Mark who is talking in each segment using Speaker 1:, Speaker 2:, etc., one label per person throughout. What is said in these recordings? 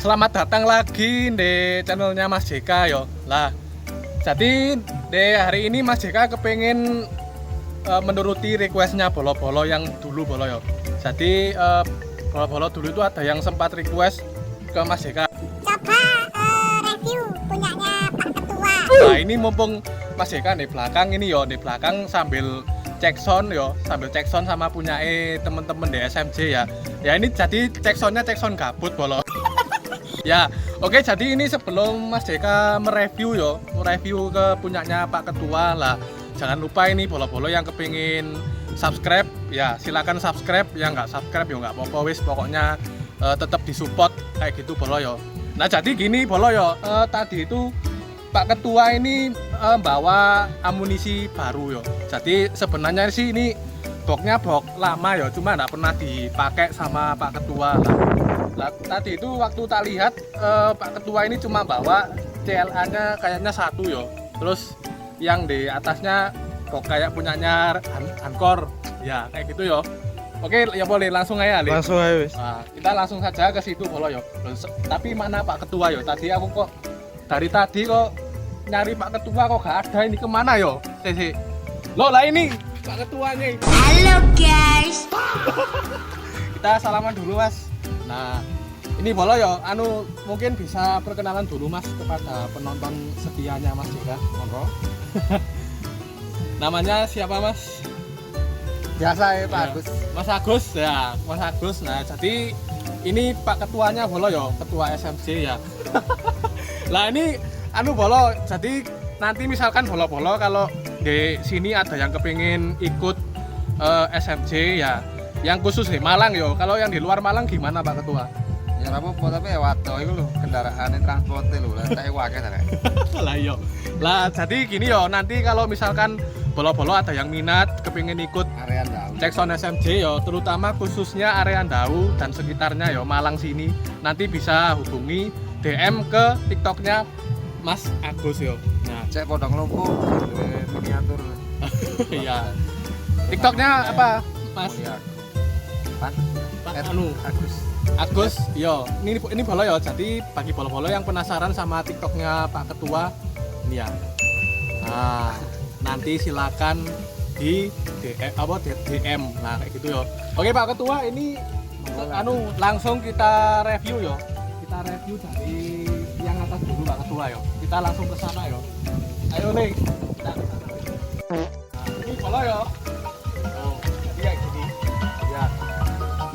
Speaker 1: selamat datang lagi di channelnya Mas JK yo. Lah, jadi di hari ini Mas JK kepengen menuruti requestnya bolo-bolo yang dulu bolo yo. Jadi bolo-bolo dulu itu ada yang sempat request ke Mas JK.
Speaker 2: Coba review punyanya Pak Ketua.
Speaker 1: Nah ini mumpung Mas JK di belakang ini yo, di belakang sambil cek sound yo, sambil cek sound sama punya temen-temen di SMJ ya. Ya ini jadi cek sound gabut bolo. Ya, oke, jadi ini sebelum Mas JK mereview ke punyanya Pak Ketua lah. Jangan lupa ini bolo-bolo yang kepingin subscribe, ya silakan subscribe. Yang nggak subscribe ya nggak apa-apa wis, pokoknya tetap disupport kayak gitu bolo yo. Nah jadi gini bolo yo, tadi itu Pak Ketua ini bawa amunisi baru yo. Jadi sebenarnya sih ini boxnya box lama yo, cuma nggak pernah dipakai sama Pak Ketua lah. Lah, tadi itu waktu tak lihat Pak Ketua ini cuma bawa CLA-nya kayaknya satu yo. Terus yang di atasnya kok kayak punyanya Hankor. Ya, kayak gitu yo. Oke, ya boleh langsung aja, Li.
Speaker 3: Langsung aja wis.
Speaker 1: Nah, kita langsung saja ke situ bolo yo. Tapi mana Pak Ketua yo? Tadi aku kok dari tadi kok nyari Pak Ketua kok gak ada, ini kemana yo? Sisi. Loh lah ini Pak Ketuanya.
Speaker 2: Halo guys.
Speaker 1: Kita salaman dulu Mas. Nah, ini bolo yo, mungkin bisa perkenalan dulu Mas kepada penonton setianya Mas JK. Monggo. Namanya siapa Mas?
Speaker 3: Biasa ya Pak Agus.
Speaker 1: Mas Agus ya, Mas Agus. Nah, jadi ini Pak Ketuanya bolo yo, ketua SMC ya. Lah ini bolo, jadi nanti misalkan bolo-bolo kalau di sini ada yang kepingin ikut SMC ya, yang khusus di Malang yo. Kalau yang di luar Malang gimana Pak Ketua?
Speaker 3: Ya ora apa-apa tapi ya wadah iku lho, kendaraane transporte lho, lah tak akeh ta.
Speaker 1: Lah yo. Lah jadi gini yo, nanti kalau misalkan bolo-bolo ada yang minat kepingin ikut
Speaker 3: Area ndau.
Speaker 1: cek sound SMJ yo, terutama khususnya area Ndau dan sekitarnya yo, Malang sini, nanti bisa hubungi DM ke TikToknya Mas Agus yo. Nah,
Speaker 3: Cek podong lumpuh miniatur.
Speaker 1: iya. TikToknya apa Mas?
Speaker 3: Ya. Pak Agus.
Speaker 1: Agus, yo, ini bolo yo. Jadi bagi bolo-bolo yang penasaran sama TikToknya Pak Ketua, ini ya. Nah, nanti silakan di DM, nah kayak gitu yo. Oke Pak Ketua, ini langsung kita review yo. Kita review dari yang atas dulu Pak Ketua yo. Kita langsung ke sana yo. Ayo nih. Nah, ini bolo yo. Oh, jadi kayak gini. Ya.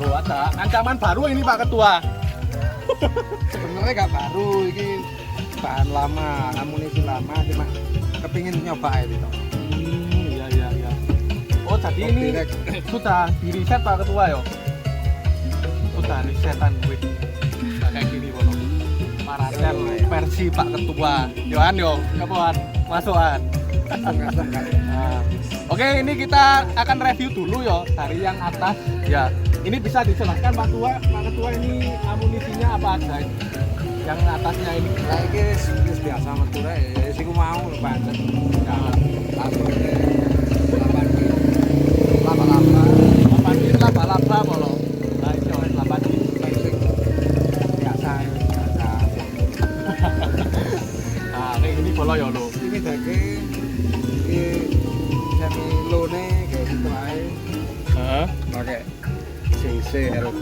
Speaker 1: Loh, ada ancaman baru ini Pak Ketua.
Speaker 3: Sebenarnya gak baru, ini bahan lama, amunisi lama, cuma kepingin nyoba itu.
Speaker 1: Iya. Oh, jadi ini sudah di riset Pak Ketua yo. Sudah risetan wih. Nah, kayak gini bono. Paracel versi Pak Ketua. Yohan yo, kapan masukan. Nah, oke, ini kita akan review dulu yo dari yang atas. Ya, ini bisa dijelaskan Pak Ketua ini amunisinya apa aja ini? Yang atasnya ini.
Speaker 3: Lah iki wis biasa metu ya, wis iku mau lho pancen.
Speaker 1: Ya,
Speaker 3: Langsung laba-laba.
Speaker 1: laba-laba bolo. Nah, ini oleh laba ini.
Speaker 3: Biasa.
Speaker 1: Nah, kayak gini bolo yo lo.
Speaker 3: Ini daging iki semi lone kayak gitu ae.
Speaker 1: Heeh.
Speaker 3: Pakai CC LB.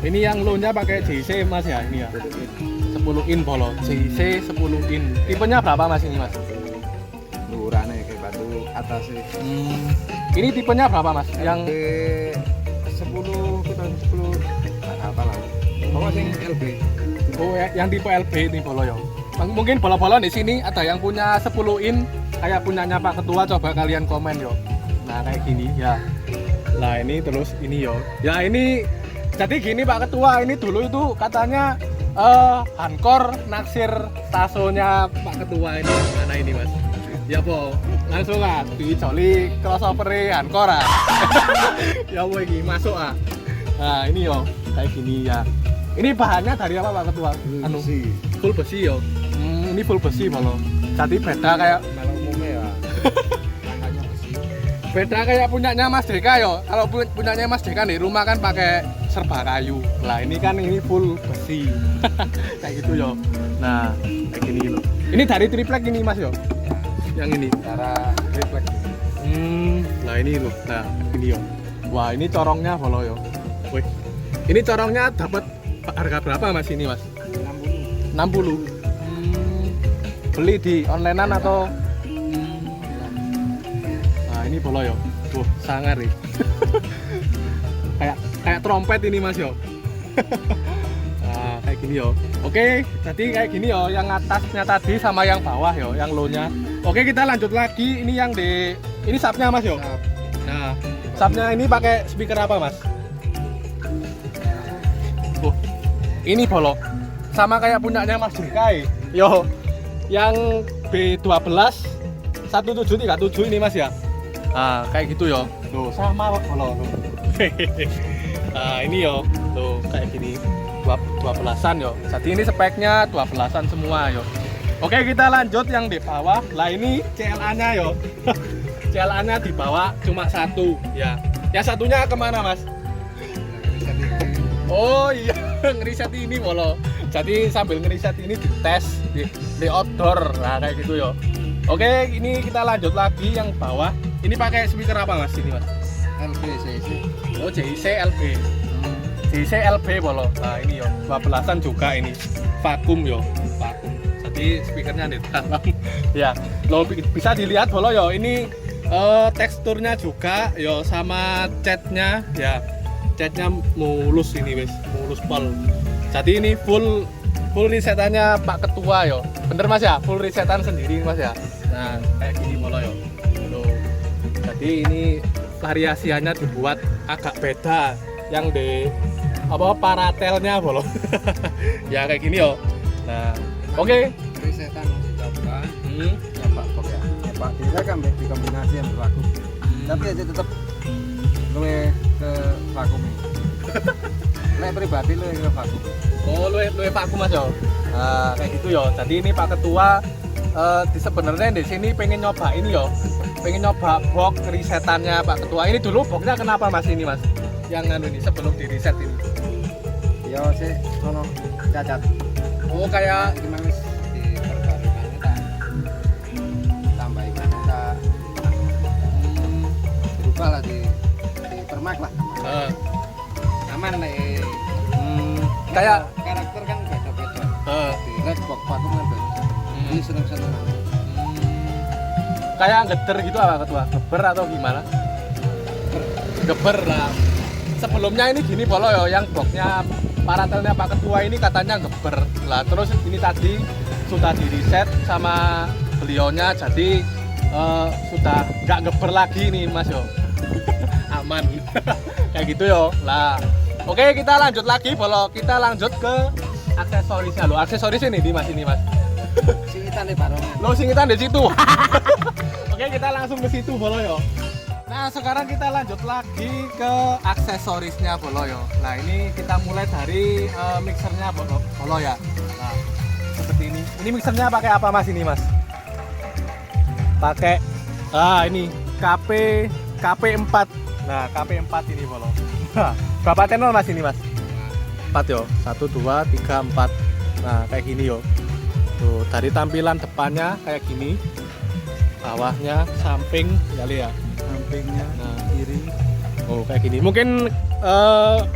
Speaker 1: Ini yang low-nya pakai JC Mas ya, ini ya. 10 in bolo, JC 10 in. Tipenya berapa Mas ini Mas?
Speaker 3: Lurane kayak batu atas sih.
Speaker 1: Ini tipenya berapa Mas? Yang
Speaker 3: 10 kita 10 apa lah. Pokoknya sing LB.
Speaker 1: oh yang tipe LB ini bolo yo. Mungkin bolo-bolo di sini ada yang punya 10 in kayak punyanya Pak Ketua, coba kalian komen yo. Nah, kayak gini ya. Nah, ini terus ini yo. Ya ini jadi gini Pak Ketua, ini dulu itu katanya Hankor naksir tasonya Pak Ketua ini. Mana ini Mas? Ya po, langsung ah dicoli crossover Hankor ah. Ya wo iki masuk ah. Nah, ini yo kayak gini ya. Ini bahannya dari apa Pak Ketua?
Speaker 3: Besi.
Speaker 1: Full besi yo. Ini full besi malah. Jadi beda kayak
Speaker 3: Melo umumnya ya. Rangkanya besi.
Speaker 1: beda kayak punyanya Mas JK yo. Kalau punyanya Mas JK di rumah kan pakai serba kayu. Lah ini kan ini full besi. Kayak gitu yo. Nah, kayak gini loh. Ini dari triplek ini Mas yo. Yang ini.
Speaker 3: Cara refleks.
Speaker 1: Lah ini loh. Nah, ini yo. Wah, ini corongnya bolo yo. Wih. Ini corongnya dapat harga berapa Mas ini Mas? 60. Beli di onlinean atau nah ini bolo yo. Tuh, sangar nih. kayak trompet ini Mas yo. Nah, kayak gini yo. Oke, jadi kayak gini yo, yang atasnya tadi sama yang bawah yo, yang low-nya. Oke, kita lanjut lagi. Ini yang di ini subnya Mas yo. Nah, subnya ini pakai speaker apa Mas? Ini bolok sama kayak punyanya Mas Jkai. Yo, yang B12 1737 ini Mas ya. Nah, kayak gitu yo. Tuh, sama bolok tuh. Nah, ini yo. Tuh, kayak gini. 12-an yo. Jadi ini speknya 12-an semua yo. Oke, kita lanjut yang di bawah. Lah ini CLA-nya yo. CLA-nya dibawa cuma satu ya. Yang satunya kemana Mas? Oh iya, ngeriset ini bolo. Jadi sambil ngeriset ini dites di outdoor. Nah, kayak gitu yo. Oke, ini kita lanjut lagi yang bawah. Ini pakai speaker apa Mas ini Mas?
Speaker 3: LB CIC.
Speaker 1: Oh, JIC LB. JIC LB bolo. Nah, ini yo. 12-an juga ini. Vakum yo, vakum. Jadi speakernya di dalam. Ya, lo bisa dilihat bolo yo. Ini teksturnya juga yo sama catnya ya. Catnya mulus ini wis, mulus pol. Jadi ini full resetannya Pak Ketua yo. Bener Mas ya? Full resetan sendiri Mas ya. Nah, kayak gini bolo yo. Tuh. Jadi ini variasiannya dibuat agak beda yang di apa paratelnya bolo. Ya kayak gini yo. Nah, oke.
Speaker 3: Resetan dicoba. Ya Pak Kok ya. Ya Pak bisa kan dikombinasi yang berlaku. Tapi aja tetap luwe ke vakum ini. Nek pribadi luwe ke vakum.
Speaker 1: Oh, luwe vakum Mas yo. Nah, kayak gitu yo. Jadi ini Pak Ketua sebenarnya di sini pengen nyoba ini yo. Pengen nyoba box risetannya Pak Ketua. Ini dulu boxnya kenapa Mas ini Mas? Yang anu ini sebelum di reset ini.
Speaker 3: Ya sih ono cacat.
Speaker 1: Oh, kayak
Speaker 3: Gimana di perbarui tak tambahin tak berubah lah di permak lah. Aman nih.
Speaker 1: Kayak
Speaker 3: karakter kan beda-beda. Di red box vakum kan beda. Ini seneng-seneng.
Speaker 1: Kayak geter gitu apa Ketua? Geber atau gimana? Geber lah. Sebelumnya ini gini bolo yo, yang boxnya paratelnya Pak Ketua ini katanya geber. Lah terus ini tadi sudah di reset sama beliaunya, jadi sudah nggak geber lagi nih Mas yo. Aman. Kayak gitu yo. Lah, oke kita lanjut lagi bolo. Kita lanjut ke aksesorisnya lo. Aksesoris ini di Mas ini Mas.
Speaker 3: Singitan di barongan.
Speaker 1: Lo singitan di situ. Oke, kita langsung ke situ bolo yo. Nah, sekarang kita lanjut lagi ke aksesorisnya bolo yo. Nah, ini kita mulai dari mixernya bolo ya. Nah, seperti ini. Ini mixernya pakai apa Mas ini Mas? Pakai ini KP4. Nah, KP4 ini bolo. Berapa channel Mas ini Mas? 4 yo. 1 2 3 4. Nah, kayak gini yo. Tuh, dari tampilan depannya kayak gini. Bawahnya samping kali ya. Sampingnya kiri. Oh, kayak gini. Mungkin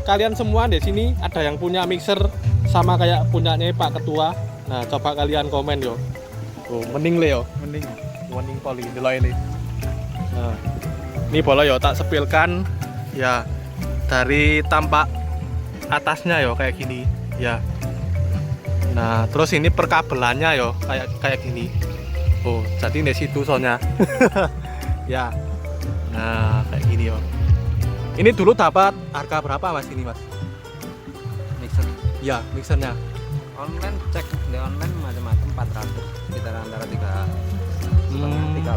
Speaker 1: kalian semua di sini ada yang punya mixer sama kayak punyanya Pak Ketua. Nah, coba kalian komen yo. Oh, mending le yo, mending poli delo ini. Nah, ini bola yo tak sepilkan ya dari tampak atasnya yo kayak gini ya. Nah, terus ini perkabelannya yo kayak gini. Oh, jadi di situ soalnya. Ya. Nah, kayak gini yo. Ini dulu dapat harga berapa Mas ini Mas?
Speaker 3: Mixer.
Speaker 1: Ya, mixernya.
Speaker 3: Online cek di online macam-macam 400 sekitar antara 3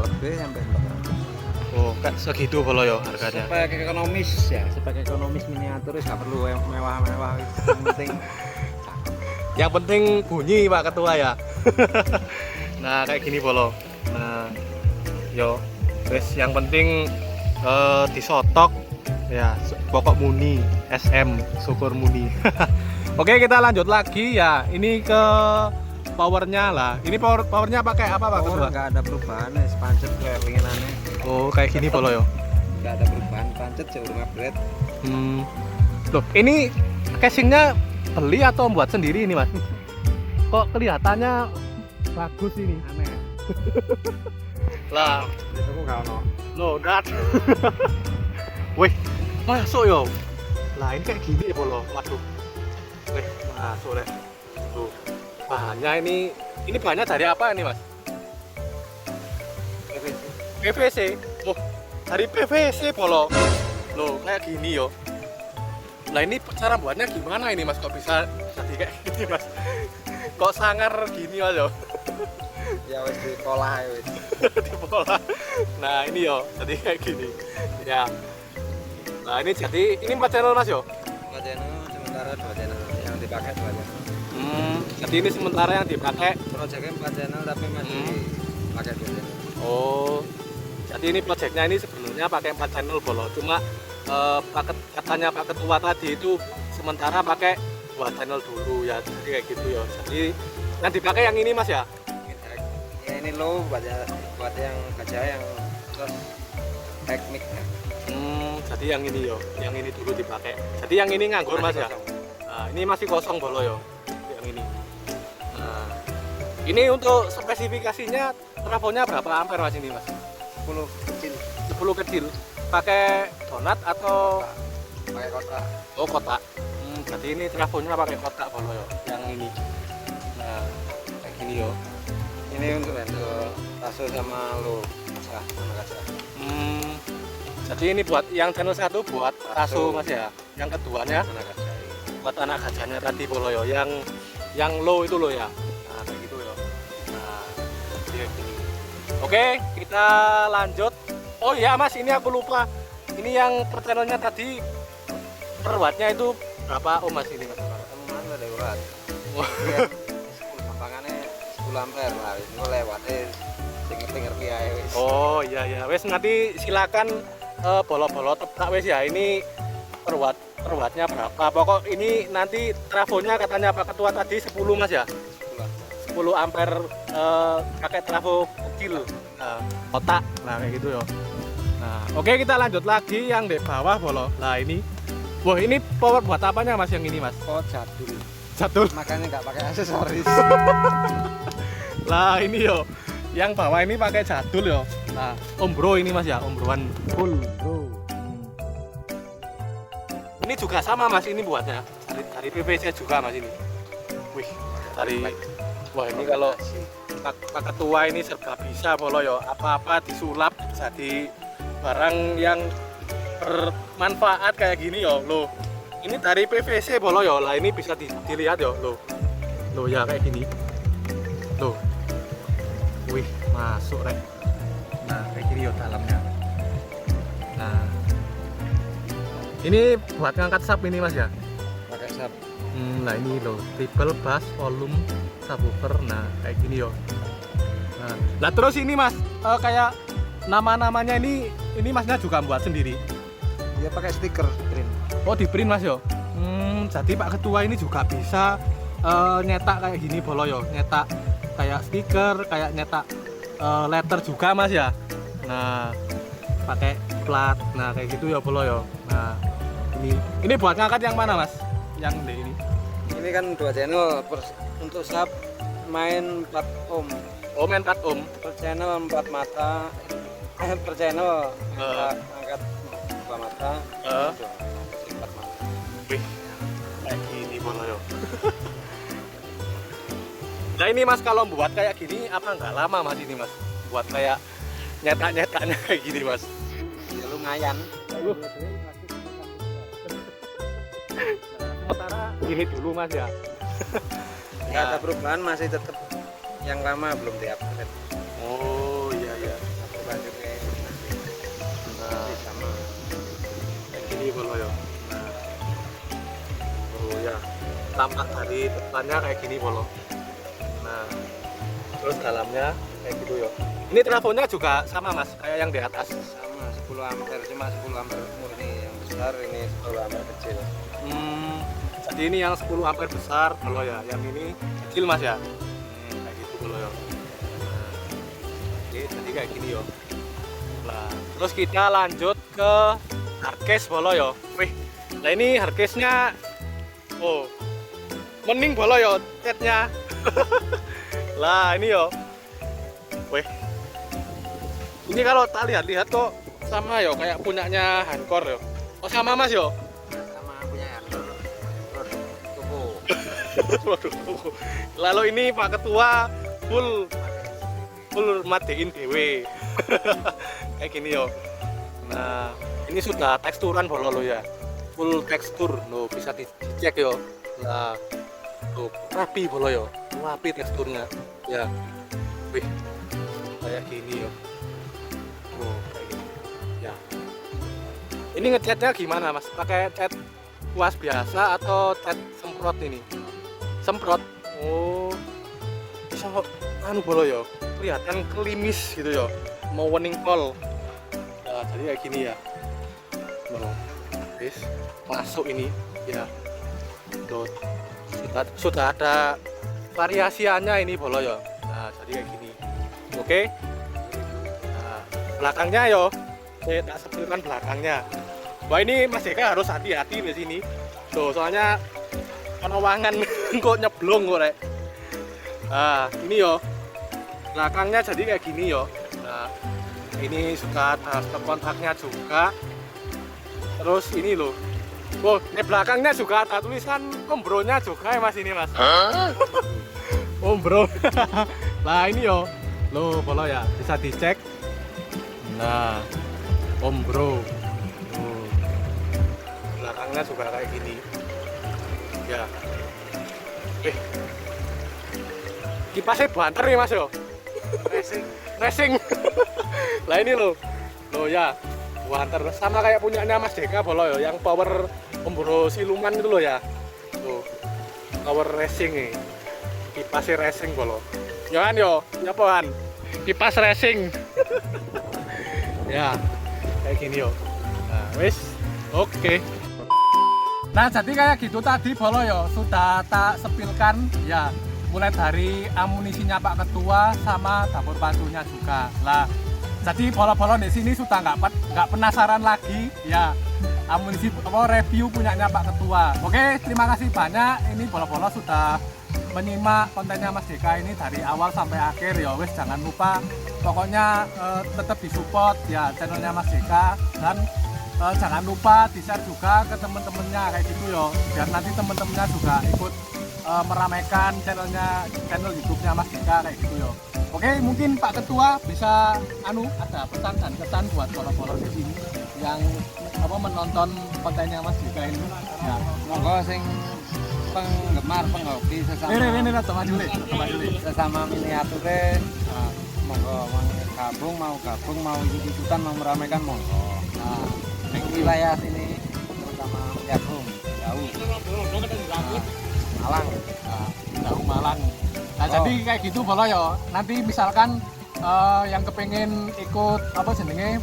Speaker 3: lebih sampai 400.
Speaker 1: Oh, kan segitu bolo yo harganya.
Speaker 3: Spek ekonomis ya, spek ekonomis miniatur nggak perlu yang mewah-mewah.
Speaker 1: Yang penting bunyi Pak Ketua ya. Nah, kayak gini bolo. Nah, yo, terus yang penting disotok Ya, pokok Muni, SM, syukur Muni. Oke, kita lanjut lagi ya. Ini ke powernya lah. Ini powernya pakai apa Pak Ketua?
Speaker 3: Nggak ada perubahan, pancet kayak pengenannya.
Speaker 1: Oh, kayak gini polo yo.
Speaker 3: Nggak ada perubahan, pancet jauh ngabret.
Speaker 1: Loh, ini casingnya beli atau buat sendiri ini Mas? Kok kelihatannya bagus ini?
Speaker 3: Aneh.
Speaker 1: Lah,
Speaker 3: Itu kok nggak ono.
Speaker 1: loh, dat. Wih, masuk yo. Lah, ini kayak gini polo. Waduh. Wih, masuk deh. Tuh. Bahannya ini bahannya dari apa ini Mas? PVC. Oh, dari PVC polo. Loh, kayak gini yo. Nah, ini cara buatnya gimana ini Mas? Kok bisa jadi kayak gini Mas? Kok sangar gini Mas yo?
Speaker 3: Ya wis diolah ya wis.
Speaker 1: Dipola. Nah, ini yo, jadi kayak gini. Ya. Nah, ini jadi ini 4 channel Mas yo.
Speaker 3: 2 channel, sementara 2 channel yang dipakai 2 channel.
Speaker 1: Jadi ini sementara yang dipakai.
Speaker 3: Proyeknya 4 channel tapi masih pakai 2 channel.
Speaker 1: Oh. Jadi ini proyeknya ini sebenarnya pakai 4 channel bolo. Cuma katanya Pak Ketua tadi itu sementara pakai 2 channel dulu ya. Jadi kayak gitu ya. Jadi yang dipakai yang ini Mas ya.
Speaker 3: Ya ini low buat yang gajah yang terus tekniknya.
Speaker 1: Jadi yang ini yo, yang ini dulu dipakai. Jadi yang ini nganggur Mas ya. Nah, ini masih kosong bolo yo. Yang ini. Nah, ini untuk spesifikasinya trafonya berapa ampere Mas ini Mas?
Speaker 3: 10 kecil.
Speaker 1: 10 kecil. Pakai donat atau
Speaker 3: Pakai kotak.
Speaker 1: oh kotak? Jadi ini trafonya pakai kotak bolo yo. Yang ini. Nah, kayak gini yo.
Speaker 3: Ini untuk handle taso sama lo kaca, sama kaca.
Speaker 1: Jadi ini buat yang channel 1 buat taso Mas ya. Yang keduanya
Speaker 3: Mana kaca.
Speaker 1: buat anak gajahnya tadi bolo yo. Yang low itu loh ya. Nah, kayak gitu yo. Nah, jadi kayak gini. Oke, kita lanjut. Oh iya Mas, ini aku lupa. Ini yang per channelnya tadi per wattnya itu berapa Mas ini Mas?
Speaker 3: Teman ada urat.
Speaker 1: Wah.
Speaker 3: 10 gampangannya 10 ampere lah. Ini lewatnya sing ngerti ae wis.
Speaker 1: Oh iya ya, wes nanti silakan bolo-bolo tebak wes ya. Ini per wattnya berapa? Pokok ini nanti trafonya katanya Pak Ketua tadi 10 Mas ya. 10 ampere pakai trafo kecil. Nah, kotak. Nah, kayak gitu ya. Nah, oke kita lanjut lagi yang di bawah bolo. Nah, ini. Wah, ini power buat apanya Mas yang ini Mas?
Speaker 3: Oh jadul.
Speaker 1: Jadul.
Speaker 3: Makanya nggak pakai aksesoris.
Speaker 1: Lah ini yo. Yang bawah ini pakai jadul yo. Nah, ombro ini Mas ya, ombroan full bro. Ini juga sama Mas, ini buatnya dari PVC juga Mas ini. Wih, dari wah ini kalau Pak Ketua ini serba bisa polo yo. Apa-apa disulap jadi barang yang bermanfaat kayak gini yo. Loh, ini dari PVC polo yo. Lah ini bisa dilihat yo. Loh ya kayak gini. Loh. Wih, masuk rek. Nah, kayak gini yo dalamnya. Nah. Ini buat ngangkat sub ini Mas ya?
Speaker 3: Pakai sub.
Speaker 1: Nah ini loh, triple bass volume subwoofer. Nah, kayak gini yo. Nah, terus ini Mas, kayak nama-namanya ini Masnya juga buat sendiri?
Speaker 3: Dia pakai stiker print.
Speaker 1: Oh, di print Mas yo. Jadi Pak Ketua ini juga bisa nyetak kayak gini bolo yo, nyetak kayak stiker, kayak nyetak letter juga Mas ya. Nah, pakai plat. Nah, kayak gitu ya bolo yo. Nah, ini buat ngangkat yang mana Mas? Yang di ini.
Speaker 3: Ini kan 2 channel untuk sub main 4 ohm.
Speaker 1: Oh, main 4 ohm.
Speaker 3: Per channel 4 mata. Per channel angkat 2 mata. 4 mata.
Speaker 1: Wih, kayak gini bolo yo. Nah ini Mas kalau buat kayak gini apa nggak lama Mas ini Mas? Buat kayak nyetak-nyetaknya kayak gini Mas.
Speaker 3: Ya lumayan.
Speaker 1: Sementara ini dulu Mas ya.
Speaker 3: Nggak ada perubahan, masih tetap yang lama belum di-upgrade.
Speaker 1: Oh iya iya.
Speaker 3: Aku lanjutnya
Speaker 1: Nah,
Speaker 3: sama.
Speaker 1: kayak gini bolo yo. Nah. Oh ya. Tampak dari depannya kayak gini bolo. Nah. Terus dalamnya kayak gitu yo. Ini trafonya juga sama Mas, kayak yang di atas.
Speaker 3: Sama 10 ampere, cuma 10 ampere murni yang besar. besar, ini 10 ampere kecil.
Speaker 1: Jadi ini yang 10 ampere besar kalau ya, yang ini kecil mas ya. Kayak gitu kalau ya. Oke, jadi kayak gini yo. Nah, terus kita lanjut ke hardcase bolo yo. Wih, nah ini hardcase-nya, oh, mending bolo yo catnya. Lah ini yo. Wih, ini kalau tak lihat-lihat kok sama yo kayak punyanya Hancor yo. Oh sama mas yo.
Speaker 3: Sama punya toko.
Speaker 1: Waduh. Lalu ini Pak Ketua full matiin dewe. Kayak gini yo. Nah, ini sudah teksturan bolo lo ya. Full tekstur lo bisa dicek yo. Nah, tuh rapi bolo yo. Rapi teksturnya. Ya. Wih. Kayak gini yo. Oh, kayak gini. Ya. Ini ngecatnya gimana mas? Pakai cat kuas biasa atau cat semprot ini? Semprot. Oh, bisa anu bolo yo. Kelihatan kelimis gitu yo. Mau warning call. Ya, jadi kayak gini ya. Nah, guys, masuk ini ya. Tuh, sudah ada variasiannya ini bolo yo. Nah, jadi kayak gini. Oke. Nah, belakangnya yo. Saya tak sebutkan belakangnya. Wah ini Mas Eka harus hati-hati di sini. Tuh soalnya penawangan kok nyeblong kok rek. Nah ini yo. Belakangnya jadi kayak gini yo. Nah ini sudah ada stop kontaknya juga. Terus ini loh. Oh ini belakangnya juga ada tulisan ombronya juga ya mas ini mas. Ombro. Nah ini yo. Loh bolo ya bisa dicek. Nah. Ombro. Belakangnya juga kayak gini. Ya. Kipasnya banter nih mas yo. Racing. Lah ini loh. Loh ya. Banter sama kayak punyanya Mas Deka bolo yo, yang power ombro siluman itu loh ya. Tuh. Power racing nih. Kipasnya racing bolo. Yo kan yo, ya pohan. Kipas racing. Ya. Kayak gini yo. Nah, wis. Oke. Nah, jadi kayak gitu tadi bolo yo sudah tak sepilkan ya. Mulai dari amunisinya Pak Ketua sama dapur bantunya juga. Lah, jadi bolo-bolo di sini sudah nggak penasaran lagi ya. Amunisi review punyanya Pak Ketua. Oke, terima kasih banyak. Ini bolo-bolo sudah menyimak kontennya Mas Deka ini dari awal sampai akhir ya. Wes jangan lupa pokoknya tetap disupport ya channelnya Mas Deka dan jangan lupa di-share juga ke temen-temennya kayak gitu yo. Biar nanti temen-temennya juga ikut meramaikan channel YouTube-nya Mas Deka kayak gitu yo. Oke, mungkin Pak Ketua bisa ada pesan dan kesan buat bolo-bolo di sini yang menonton kontennya Mas Deka ini. Ya,
Speaker 3: Monggo sing penghobi sesama.
Speaker 1: Ini maju deh.
Speaker 3: Sesama miniature. Nah, monggo gabung mau ikut-ikutan mau meramaikan monggo. Nah, di wilayah sini terutama Jagung, jauh. Malang.
Speaker 1: Jauh Malang. Nah, jadi kayak gitu bolo yo. Nanti misalkan yang kepengen ikut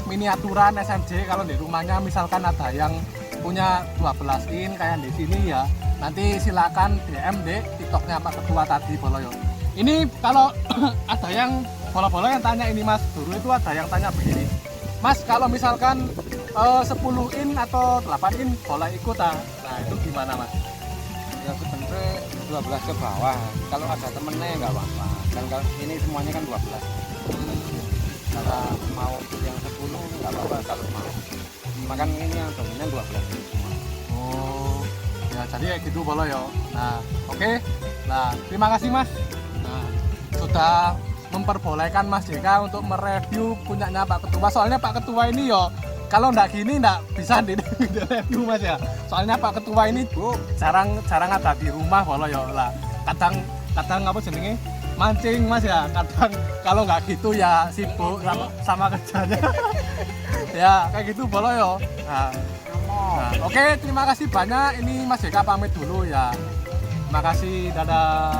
Speaker 1: miniaturan SMJ kalau di rumahnya misalkan ada yang punya 12 in kayak di sini ya. Nanti silakan DM di TikToknya Pak Ketua tadi bolo yo. Ini kalau ada yang bolo-bolo yang tanya ini Mas, dulu itu ada yang tanya begini. Mas, kalau misalkan 10 in atau 8 in boleh ikut ah. Nah, itu gimana Mas?
Speaker 3: Ya sebenarnya 12 ke bawah. Kalau ada temennya nggak apa-apa. Dan kalau ini semuanya kan 12. Kalau mau ikut yang 10 nggak apa-apa kalau mau. Makan ini yang dominan 12 semua.
Speaker 1: Oh, ya jadi kayak gitu bolo yo. Nah, oke. Nah, terima kasih Mas. Nah, sudah memperbolehkan Mas Deka untuk mereview punyanya Pak Ketua. Soalnya Pak Ketua ini yo kalau nggak gini nggak bisa di review Mas ya. Soalnya Pak Ketua ini jarang ada di rumah bolo yo lah. Kadang mancing Mas ya. Kadang kalau nggak gitu ya sibuk sama kerjanya. Ya kayak gitu bolo yo. Nah, oke, terima kasih banyak. Ini Mas Deka pamit dulu ya. Terima kasih, dadah.